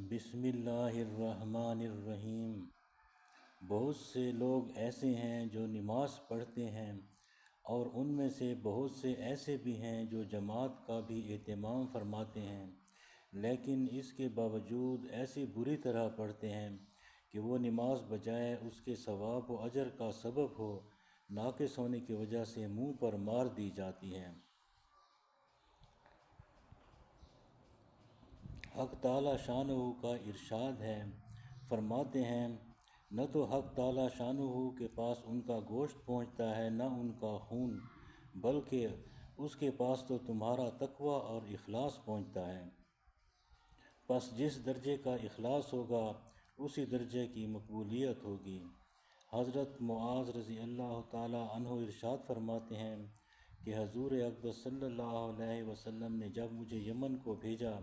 بسم اللہ الرحمن الرحیم۔ بہت سے لوگ ایسے ہیں جو نماز پڑھتے ہیں اور ان میں سے بہت سے ایسے بھی ہیں جو جماعت کا بھی اہتمام فرماتے ہیں، لیکن اس کے باوجود ایسی بری طرح پڑھتے ہیں کہ وہ نماز بجائے اس کے ثواب و اجر کا سبب ہو، ناقص ہونے کی وجہ سے منہ پر مار دی جاتی ہے۔ حق تعالی شانہ کا ارشاد ہے، فرماتے ہیں نہ تو حق تعالی شانہ کے پاس ان کا گوشت پہنچتا ہے نہ ان کا خون، بلکہ اس کے پاس تو تمہارا تقوی اور اخلاص پہنچتا ہے۔ پس جس درجے کا اخلاص ہوگا اسی درجے کی مقبولیت ہوگی۔ حضرت معاذ رضی اللہ تعالی عنہ ارشاد فرماتے ہیں کہ حضور اقدس صلی اللہ علیہ وسلم نے جب مجھے یمن کو بھیجا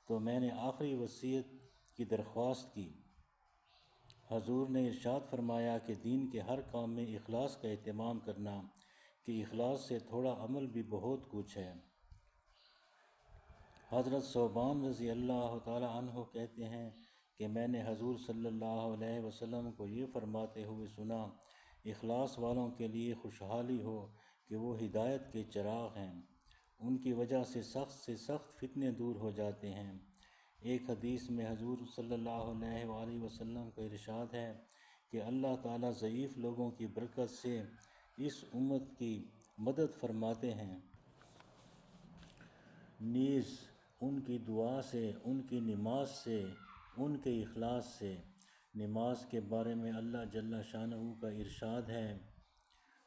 تو میں نے آخری وصیت کی درخواست کی۔ حضور نے ارشاد فرمایا کہ دین کے ہر کام میں اخلاص کا اہتمام کرنا، کہ اخلاص سے تھوڑا عمل بھی بہت کچھ ہے۔ حضرت ثوبان رضی اللہ تعالی عنہ کہتے ہیں کہ میں نے حضور صلی اللہ علیہ وسلم کو یہ فرماتے ہوئے سنا، اخلاص والوں کے لیے خوشحالی ہو کہ وہ ہدایت کے چراغ ہیں، ان کی وجہ سے سخت فتنے دور ہو جاتے ہیں۔ ایک حدیث میں حضور صلی اللہ علیہ وآلہ وسلم کا ارشاد ہے کہ اللہ تعالیٰ ضعیف لوگوں کی برکت سے اس امت کی مدد فرماتے ہیں، نیز ان کی دعا سے، ان کی نماز سے، ان کے اخلاص سے۔ نماز کے بارے میں اللہ جل شانہ کا ارشاد ہے،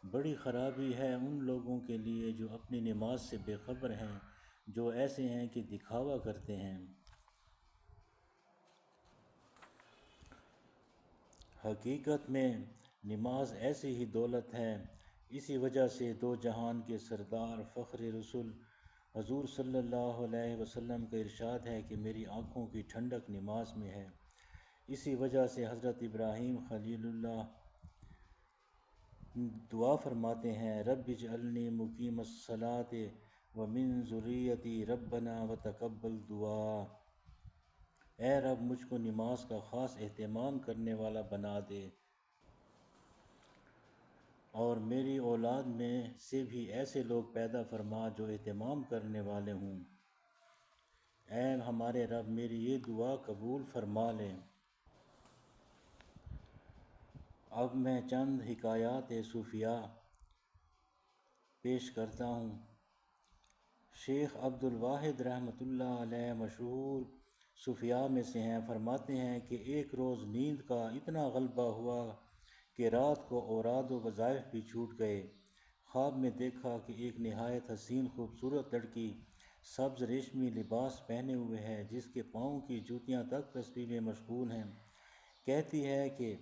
بڑی خرابی ہے ان لوگوں کے لیے جو اپنی نماز سے بے خبر ہیں، جو ایسے ہیں کہ دکھاوا کرتے ہیں۔ حقیقت میں نماز ایسی ہی دولت ہے۔ اسی وجہ سے دو جہان کے سردار فخر رسول حضور صلی اللہ علیہ وسلم کا ارشاد ہے کہ میری آنکھوں کی ٹھنڈک نماز میں ہے۔ اسی وجہ سے حضرت ابراہیم خلیل اللہ دعا فرماتے ہیں، رب اجعلنی مقیم الصلاۃ ومن ذریتی ربنا وتقبل دعا۔ اے رب مجھ کو نماز کا خاص اہتمام کرنے والا بنا دے اور میری اولاد میں سے بھی ایسے لوگ پیدا فرما جو اہتمام کرنے والے ہوں۔ اے ہمارے رب میری یہ دعا قبول فرما لے۔ اب میں چند حکایات صوفیاء پیش کرتا ہوں۔ شیخ عبد الواحد رحمۃ اللہ علیہ مشہور صوفیاء میں سے ہیں۔ فرماتے ہیں کہ ایک روز نیند کا اتنا غلبہ ہوا کہ رات کو اوراد و وظائف بھی چھوٹ گئے۔ خواب میں دیکھا کہ ایک نہایت حسین خوبصورت لڑکی سبز ریشمی لباس پہنے ہوئے ہے، جس کے پاؤں کی جوتیاں تک تسبیح میں مشغول ہیں۔ کہتی ہے کہ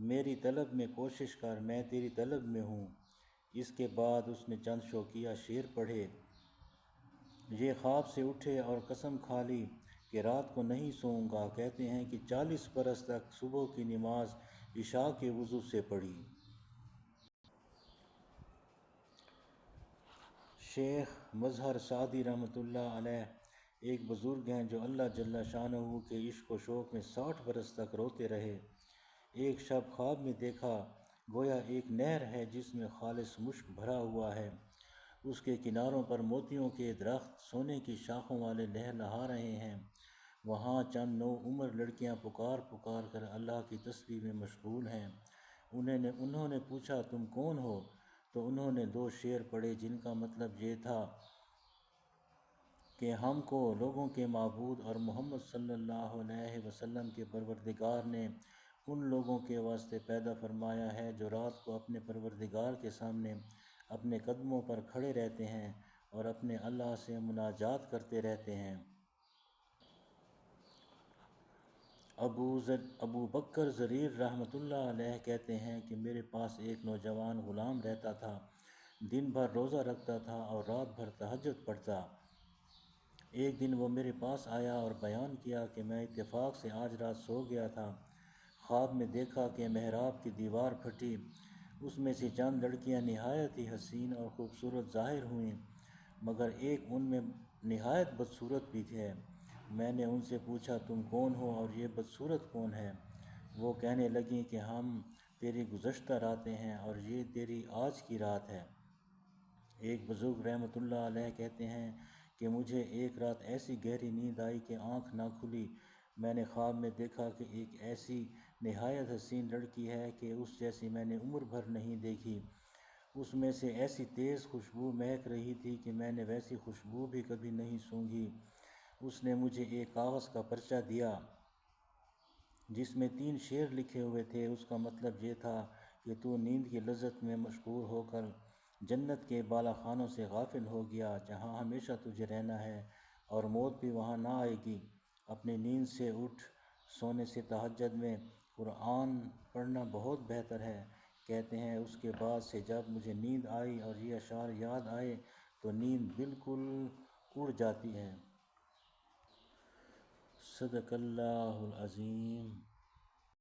میری طلب میں کوشش کر، میں تیری طلب میں ہوں۔ اس کے بعد اس نے چند شوقیہ شعر پڑھے۔ یہ خواب سے اٹھے اور قسم کھا لی کہ رات کو نہیں سوؤں گا۔ کہتے ہیں کہ 40 برس تک صبح کی نماز عشاء کے وضو سے پڑھی۔ شیخ مظہر سعدی رحمۃ اللہ علیہ ایک بزرگ ہیں جو اللہ جل شانہ کے عشق و شوق میں 60 برس تک روتے رہے۔ ایک شب خواب میں دیکھا گویا ایک نہر ہے جس میں خالص مشک بھرا ہوا ہے، اس کے کناروں پر موتیوں کے درخت سونے کی شاخوں والے لہلہا رہے ہیں۔ وہاں چند نو عمر لڑکیاں پکار پکار کر اللہ کی تسبیح میں مشغول ہیں۔ انہوں نے پوچھا تم کون ہو؟ تو انہوں نے 2 شعر پڑھے جن کا مطلب یہ تھا کہ ہم کو لوگوں کے معبود اور محمد صلی اللہ علیہ وسلم کے پروردگار نے ان لوگوں کے واسطے پیدا فرمایا ہے جو رات کو اپنے پروردگار کے سامنے اپنے قدموں پر کھڑے رہتے ہیں اور اپنے اللہ سے مناجات کرتے رہتے ہیں۔ ابو بکر زریر رحمۃ اللہ علیہ کہتے ہیں کہ میرے پاس ایک نوجوان غلام رہتا تھا، دن بھر روزہ رکھتا تھا اور رات بھر تہجد پڑھتا۔ ایک دن وہ میرے پاس آیا اور بیان کیا کہ میں اتفاق سے آج رات سو گیا تھا۔ خواب میں دیکھا کہ محراب کی دیوار پھٹی، اس میں سے چند لڑکیاں نہایت ہی حسین اور خوبصورت ظاہر ہوئیں، مگر ایک ان میں نہایت بدصورت بھی ہے۔ میں نے ان سے پوچھا تم کون ہو اور یہ بدصورت کون ہے؟ وہ کہنے لگیں کہ ہم تیری گزشتہ راتیں ہیں اور یہ تیری آج کی رات ہے۔ ایک بزرگ رحمۃ اللہ علیہ کہتے ہیں کہ مجھے ایک رات ایسی گہری نیند آئی کہ آنکھ نہ کھلی۔ میں نے خواب میں دیکھا کہ ایک ایسی نہایت حسین لڑکی ہے کہ اس جیسی میں نے عمر بھر نہیں دیکھی۔ اس میں سے ایسی تیز خوشبو مہک رہی تھی کہ میں نے ویسی خوشبو بھی کبھی نہیں سونگھی۔ اس نے مجھے ایک کاغذ کا پرچہ دیا جس میں 3 شعر لکھے ہوئے تھے۔ اس کا مطلب یہ تھا کہ تو نیند کی لذت میں مشغول ہو کر جنت کے بالا خانوں سے غافل ہو گیا جہاں ہمیشہ تجھے رہنا ہے اور موت بھی وہاں نہ آئے گی۔ اپنی نیند سے اٹھ سونے سے تہجد میں قرآن پڑھنا بہت بہتر ہے۔ کہتے ہیں اس کے بعد سے جب مجھے نیند آئی اور یہ اشعار یاد آئے تو نیند بالکل اڑ جاتی ہے۔ صدق اللہ العظیم۔